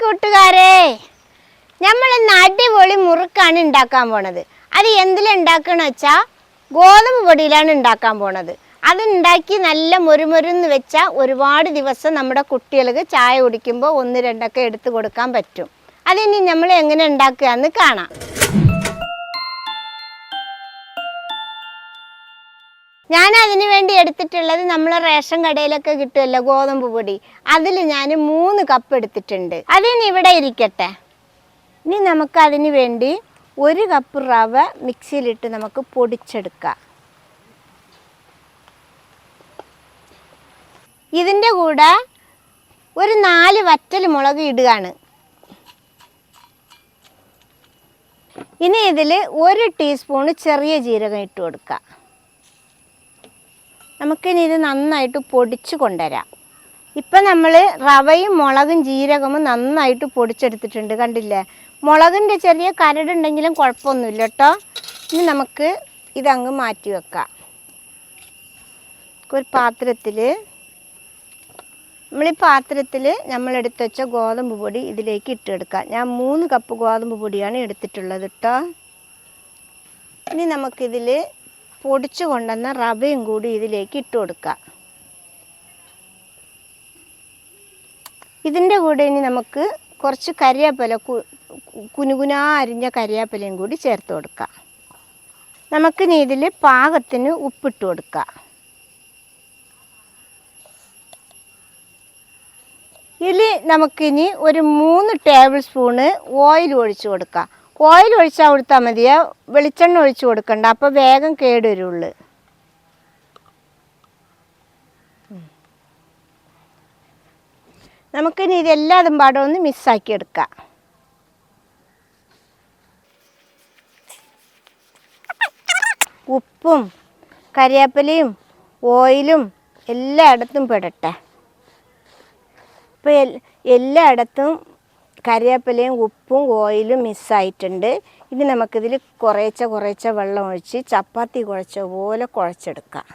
കൂട്ടുകാരെ, നമ്മൾ ഇന്ന് അടിപൊളി മുറുക്കാണ് ഉണ്ടാക്കാൻ പോണത്. അത് എന്തിലുണ്ടാക്കണമെന്ന് വെച്ചാൽ ഗോതമ്പ് പൊടിയിലാണ് ഉണ്ടാക്കാൻ പോണത്. അതുണ്ടാക്കി നല്ല മൊരുമൊരുന്ന് വെച്ചാൽ ഒരുപാട് ദിവസം നമ്മുടെ കുട്ടികൾക്ക് ചായ കുടിക്കുമ്പോൾ ഒന്ന് രണ്ടൊക്കെ എടുത്തു കൊടുക്കാൻ പറ്റും. അതിനി നമ്മൾ എങ്ങനെ ഉണ്ടാക്കുക എന്ന് കാണാം. ഞാൻ അതിന് വേണ്ടി എടുത്തിട്ടുള്ളത് നമ്മളെ റേഷൻ കടയിലൊക്കെ കിട്ടുമല്ലോ ഗോതമ്പ് പൊടി. അതിൽ ഞാൻ 3 കപ്പ് എടുത്തിട്ടുണ്ട്. അതിന് ഇവിടെ ഇരിക്കട്ടെ. ഇനി നമുക്ക് അതിന് വേണ്ടി 1 കപ്പ് റവ മിക്സിയിലിട്ട് നമുക്ക് പൊടിച്ചെടുക്കാം. ഇതിൻ്റെ കൂടെ ഒരു 4 വറ്റൽ മുളക് ഇടുകയാണ്. ഇനി ഇതിൽ 1 ടീസ്പൂൺ ചെറിയ ജീരകം ഇട്ട് കൊടുക്കുക. നമുക്കിനി ഇത് നന്നായിട്ട് പൊടിച്ച് കൊണ്ടുവരാം. ഇപ്പം നമ്മൾ റവയും മുളകും ജീരകവും നന്നായിട്ട് പൊടിച്ചെടുത്തിട്ടുണ്ട്. കണ്ടില്ലേ? മുളകിൻ്റെ ചെറിയ കരടുണ്ടെങ്കിലും കുഴപ്പമൊന്നുമില്ല കേട്ടോ. ഇനി നമുക്ക് ഇതങ്ങ് മാറ്റി വെക്കാം. ഒരു പാത്രത്തിൽ നമ്മളെടുത്ത് വെച്ച ഗോതമ്പ് പൊടി ഇതിലേക്ക് ഇട്ടെടുക്കാം. ഞാൻ 3 കപ്പ് ഗോതമ്പ് പൊടിയാണ് എടുത്തിട്ടുള്ളത് കേട്ടോ. ഇനി നമുക്കിതിൽ പൊടിച്ചു കൊണ്ടുവന്ന റവയും കൂടി ഇതിലേക്ക് ഇട്ട് കൊടുക്കാം. ഇതിൻ്റെ കൂടെ ഇനി നമുക്ക് കുറച്ച് കരിവേപ്പില, കുനുകുനാ അരിഞ്ഞ കരിവേപ്പിലയും കൂടി ചേർത്ത് കൊടുക്കാം. നമുക്കിനി ഇതിൽ പാകത്തിന് ഉപ്പിട്ട് കൊടുക്കാം. ഇതിൽ നമുക്കിനി ഒരു 3 ടേബിൾ സ്പൂണ് ഓയിൽ ഒഴിച്ച് കൊടുക്കാം. ഓയിൽ ഒഴിച്ചാൽ കൊടുത്താൽ മതിയോ, വെളിച്ചെണ്ണ ഒഴിച്ച് കൊടുക്കണ്ട, അപ്പോൾ വേഗം കേടുവരുള്ളൂ. നമുക്കിനി ഇതെല്ലാതും പാടെ ഒന്ന് മിക്സാക്കി എടുക്കാം. ഉപ്പും കരിവേപ്പിലയും ഓയിലും എല്ലായിടത്തും പെടട്ടെ. ഇപ്പോൾ എല്ലായിടത്തും കരിവേപ്പിലയും ഉപ്പും ഓയിലും മിക്സായിട്ടുണ്ട്. ഇനി നമുക്കിതിൽ കുറേശ്ശെ വെള്ളം ഒഴിച്ച് ചപ്പാത്തി കുഴച്ച പോലെ കുഴച്ചെടുക്കാം.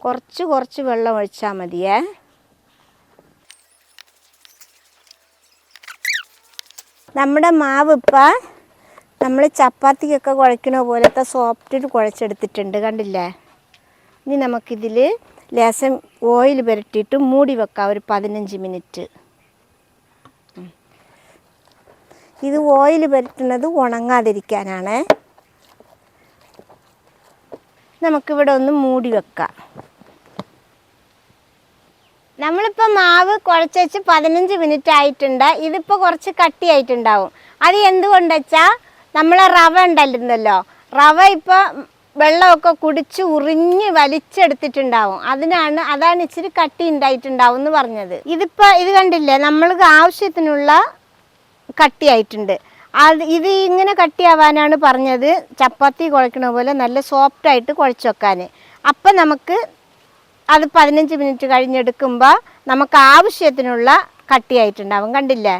കുറച്ച് വെള്ളം ഒഴിച്ചാൽ മതിയേ. നമ്മുടെ മാവ് ഇപ്പം നമ്മൾ ചപ്പാത്തിക്കൊക്കെ കുഴക്കണ പോലത്തെ സോഫ്റ്റിൽ കുഴച്ചെടുത്തിട്ടുണ്ട്. കണ്ടില്ലേ? ഇനി നമുക്കിതിൽ ലേശം ഓയിൽ പുരട്ടിയിട്ട് മൂടി വെക്കാം ഒരു 15 മിനിറ്റ്. ഇത് ഓയിൽ പുരട്ടുന്നത് ഉണങ്ങാതിരിക്കാനാണ്. നമുക്കിവിടെ ഒന്ന് മൂടി വെക്കാം. നമ്മളിപ്പോൾ മാവ് കുഴച്ച് വെച്ച് 15 മിനിറ്റ് ആയിട്ടുണ്ട്. ഇതിപ്പോൾ കുറച്ച് കട്ടിയായിട്ടുണ്ടാവും. അത് എന്തുകൊണ്ടെന്ന് വെച്ചാൽ നമ്മളെ റവ ഉണ്ടല്ലോ, റവ ഇപ്പോൾ വെള്ളമൊക്കെ കുടിച്ച് ഉറിഞ്ഞ് വലിച്ചെടുത്തിട്ടുണ്ടാവും. അതാണ് ഇച്ചിരി കട്ടി ഉണ്ടായിട്ടുണ്ടാവും എന്ന് പറഞ്ഞത്. ഇത് കണ്ടില്ലേ, നമ്മൾക്ക് ആവശ്യത്തിനുള്ള കട്ടിയായിട്ടുണ്ട്. ഇത് ഇങ്ങനെ കട്ടിയാവാനാണ് പറഞ്ഞത്, ചപ്പാത്തി കുഴക്കണ പോലെ നല്ല സോഫ്റ്റായിട്ട് കുഴച്ച് വെക്കാൻ. അപ്പം നമുക്ക് അത് 15 മിനിറ്റ് കഴിഞ്ഞെടുക്കുമ്പോൾ നമുക്ക് ആവശ്യത്തിനുള്ള കട്ടിയായിട്ടുണ്ടാവും. കണ്ടില്ലേ?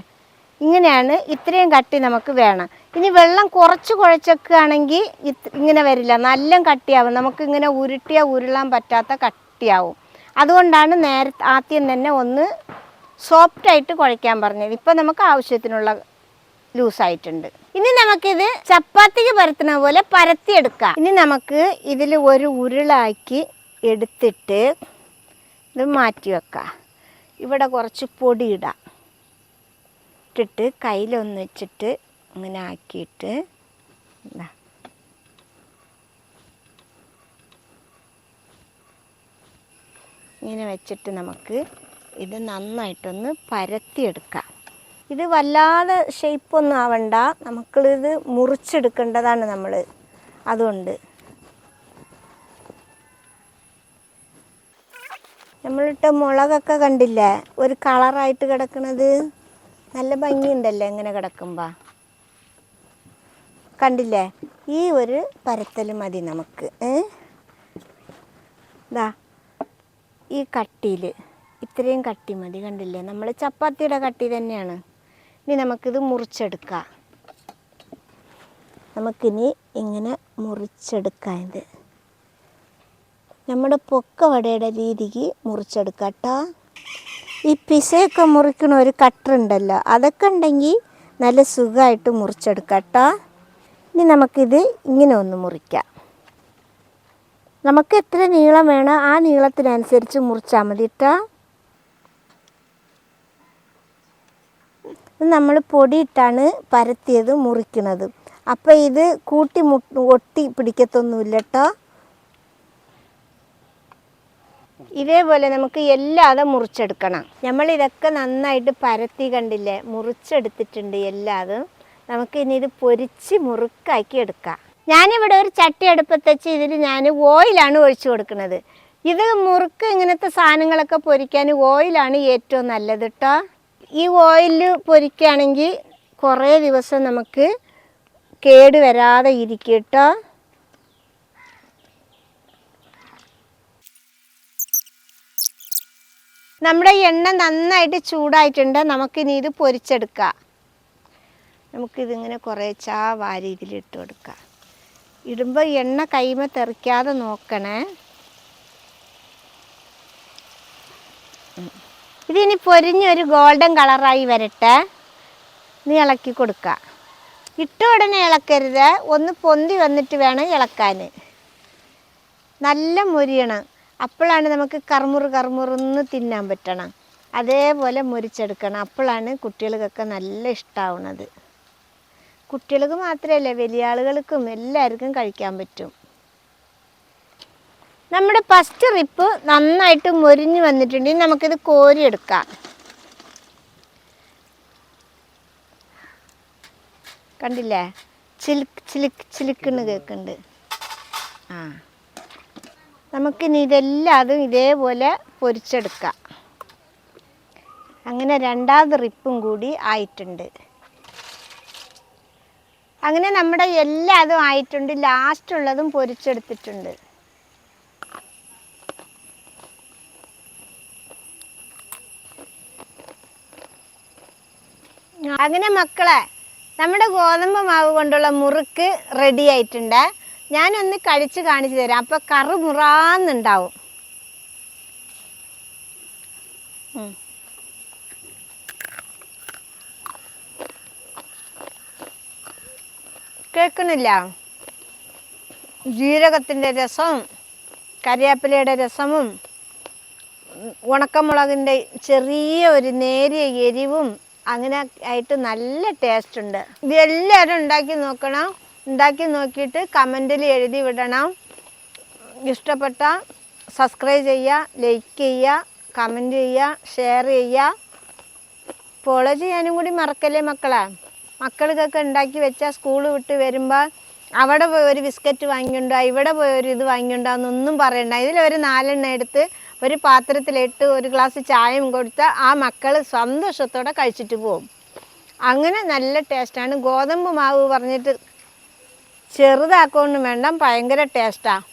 ഇങ്ങനെയാണ്. ഇത്രയും കട്ടി നമുക്ക് വേണം. ഇനി വെള്ളം കുറച്ച് കുഴച്ചൊക്കെയാണെങ്കിൽ ഇങ്ങനെ വരില്ല, നല്ല കട്ടിയാവും. നമുക്കിങ്ങനെ ഉരുളാൻ പറ്റാത്ത കട്ടിയാവും. അതുകൊണ്ടാണ് ആദ്യം തന്നെ ഒന്ന് സോഫ്റ്റായിട്ട് കുഴയ്ക്കാൻ പറഞ്ഞത്. ഇപ്പം നമുക്ക് ആവശ്യത്തിനുള്ള ലൂസായിട്ടുണ്ട്. ഇനി നമുക്കിത് ചപ്പാത്തിക്ക് പരത്തുന്ന പോലെ പരത്തിയെടുക്കാം. ഇനി നമുക്ക് ഇതിൽ ഒരു ഉരുളാക്കി എടുത്തിട്ട് ഇത് മാറ്റി വെക്കാം. ഇവിടെ കുറച്ച് പൊടി ഇടാം. ഇട്ടിട്ട് കയ്യിലൊന്ന് വെച്ചിട്ട് ഇങ്ങനെ ആക്കിയിട്ട് ഇങ്ങനെ വെച്ചിട്ട് നമുക്ക് ഇത് നന്നായിട്ടൊന്ന് പരത്തിയെടുക്കാം. ഇത് വല്ലാതെ ഷേപ്പൊന്നും ആവണ്ട, നമുക്കിത് മുറിച്ചെടുക്കേണ്ടതാണ് നമ്മൾ. അതുകൊണ്ട് നമ്മളിട്ട മുളകൊക്കെ കണ്ടില്ലേ ഒരു കളറായിട്ട് കിടക്കണത്? നല്ല ഭംഗിയുണ്ടല്ലോ ഇങ്ങനെ കിടക്കുമ്പോൾ. കണ്ടില്ലേ? ഈ ഒരു പരത്തൽ മതി നമുക്ക്. ഈ കട്ടിയിൽ ഇത്രയും കട്ടി മതി. കണ്ടില്ലേ? നമ്മൾ ചപ്പാത്തിയുടെ കട്ടി തന്നെയാണ്. ഇനി നമുക്കിത് മുറിച്ചെടുക്കാം. നമുക്കിനി ഇങ്ങനെ മുറിച്ചെടുക്കാം. ഇത് നമ്മുടെ പൊക്കവടയുടെ രീതിക്ക് മുറിച്ചെടുക്കാം കേട്ടോ. ഈ പിസയൊക്കെ മുറിക്കണ ഒരു കട്ടറുണ്ടല്ലോ, അതൊക്കെ ഉണ്ടെങ്കിൽ നല്ല സുഖമായിട്ട് മുറിച്ചെടുക്കാം കേട്ടോ. ഇനി നമുക്കിത് ഇങ്ങനെ ഒന്ന് മുറിക്കാം. നമുക്ക് എത്ര നീളം വേണോ ആ നീളത്തിനനുസരിച്ച് മുറിച്ചാൽ മതി കേട്ടോ. നമ്മൾ പൊടിയിട്ടാണ് പരത്തിയത് മുറിക്കുന്നത്. അപ്പോൾ ഇത് കൂട്ടി ഒട്ടി പിടിക്കത്തൊന്നുമില്ല കേട്ടോ. ഇതേപോലെ നമുക്ക് എല്ലാതും മുറിച്ചെടുക്കണം. നമ്മളിതൊക്കെ നന്നായിട്ട് പരത്തി കണ്ടില്ലേ, മുറിച്ചെടുത്തിട്ടുണ്ട് എല്ലാതും. നമുക്ക് ഇനി ഇത് പൊരിച്ച് മുറുക്കാക്കി എടുക്കാം. ഞാനിവിടെ ഒരു ചട്ടി അടുപ്പത്ത് വെച്ച് ഇതിൽ ഞാൻ ഓയിലാണ് ഒഴിച്ചു കൊടുക്കുന്നത്. ഇത് മുറുക്ക് ഇങ്ങനത്തെ സാധനങ്ങളൊക്കെ പൊരിക്കാൻ ഓയിലാണ് ഏറ്റവും നല്ലത് കേട്ടോ. ഈ ഓയിൽ പൊരിക്കുകയാണെങ്കിൽ കുറേ ദിവസം നമുക്ക് കേട് വരാതെ ഇരിക്കും കേട്ടോ. നമ്മുടെ എണ്ണ നന്നായിട്ട് ചൂടായിട്ടുണ്ട്. നമുക്കിനി ഇത് പൊരിച്ചെടുക്കാം. നമുക്കിതിങ്ങനെ കുറേച്ചാ വാരി ഇതിലിട്ട് കൊടുക്കാം. ഇടുമ്പോൾ എണ്ണ കൈമ തെറിക്കാതെ നോക്കണേ. ഇതിനി പൊരിഞ്ഞൊരു ഗോൾഡൻ കളറായി വരട്ടെ. നീ ഇളക്കി കൊടുക്കുക. ഇട്ട ഉടനെ ഇളക്കരുത്, ഒന്ന് പൊന്തി വന്നിട്ട് വേണം ഇളക്കാൻ. നല്ല മൊരിയണം, അപ്പോഴാണ് നമുക്ക് കറുമുറുന്ന് തിന്നാൻ പറ്റണം. അതേപോലെ മുരിച്ചെടുക്കണം. അപ്പോഴാണ് കുട്ടികൾക്കൊക്കെ നല്ല ഇഷ്ടമാവുന്നത്. കുട്ടികൾക്ക് മാത്രമല്ല, വലിയ ആളുകൾക്കും എല്ലാവർക്കും കഴിക്കാൻ പറ്റും. നമ്മുടെ ഫസ്റ്റ് റിപ്പ് നന്നായിട്ട് മൊരിഞ്ഞ് വന്നിട്ടുണ്ടെങ്കിൽ നമുക്കിത് കോരിയെടുക്കാം. കണ്ടില്ലേ, ചിലുക്കെന്ന് കേൾക്കുന്നുണ്ട്. നമുക്കിനി ഇതെല്ലാതും ഇതേപോലെ പൊരിച്ചെടുക്കാം. അങ്ങനെ രണ്ടാമത് റിപ്പും കൂടി ആയിട്ടുണ്ട്. അങ്ങനെ നമ്മുടെ എല്ലാതും ആയിട്ടുണ്ട്. ലാസ്റ്റുള്ളതും പൊരിച്ചെടുത്തിട്ടുണ്ട്. അങ്ങനെ മക്കളെ, നമ്മുടെ ഗോതമ്പ് മാവ് കൊണ്ടുള്ള മുറുക്ക് റെഡി ആയിട്ടുണ്ട്. ഞാനൊന്ന് കഴിച്ച് കാണിച്ചു തരാം. അപ്പോൾ കറുമുറാന്നുണ്ടാവും. കേൾക്കണില്ല? ജീരകത്തിൻ്റെ രസവും കരിവേപ്പിലയുടെ രസവും ഉണക്കമുളകിൻ്റെ ചെറിയ ഒരു നേരിയ എരിവും അങ്ങനെ ആയിട്ട് നല്ല ടേസ്റ്റ് ഉണ്ട്. ഇത് എല്ലാവരും ഉണ്ടാക്കി നോക്കണം. ഉണ്ടാക്കി നോക്കിയിട്ട് കമൻറ്റിൽ എഴുതി വിടണം. ഇഷ്ടപ്പെട്ട സബ്സ്ക്രൈബ് ചെയ്യുക, ലൈക്ക് ചെയ്യുക, കമൻറ്റ് ചെയ്യുക, ഷെയർ ചെയ്യുക, ഫോളോ ചെയ്യാനും കൂടി മറക്കല്ലേ മക്കളെ. മക്കൾക്കൊക്കെ ഉണ്ടാക്കി വെച്ചാൽ സ്കൂൾ വിട്ട് വരുമ്പോൾ അവിടെ പോയി ഒരു ബിസ്ക്കറ്റ് വാങ്ങിക്കൊണ്ടോ, ഇവിടെ പോയി ഒരു ഇത് വാങ്ങിക്കൊണ്ടോ എന്നൊന്നും പറയണ്ട. ഇതിലൊരു 4 എണ്ണം എടുത്ത് ഒരു പാത്രത്തിലിട്ട് ഒരു ഗ്ലാസ് ചായയും കൊടുത്താൽ ആ മക്കൾ സന്തോഷത്തോടെ കഴിച്ചിട്ട് പോകും. അങ്ങനെ നല്ല ടേസ്റ്റാണ്. ഗോതമ്പ് മാവ് പറഞ്ഞിട്ട് ചെറുതാക്കൊന്നും വേണ്ട, ഭയങ്കര ടേസ്റ്റാണ്.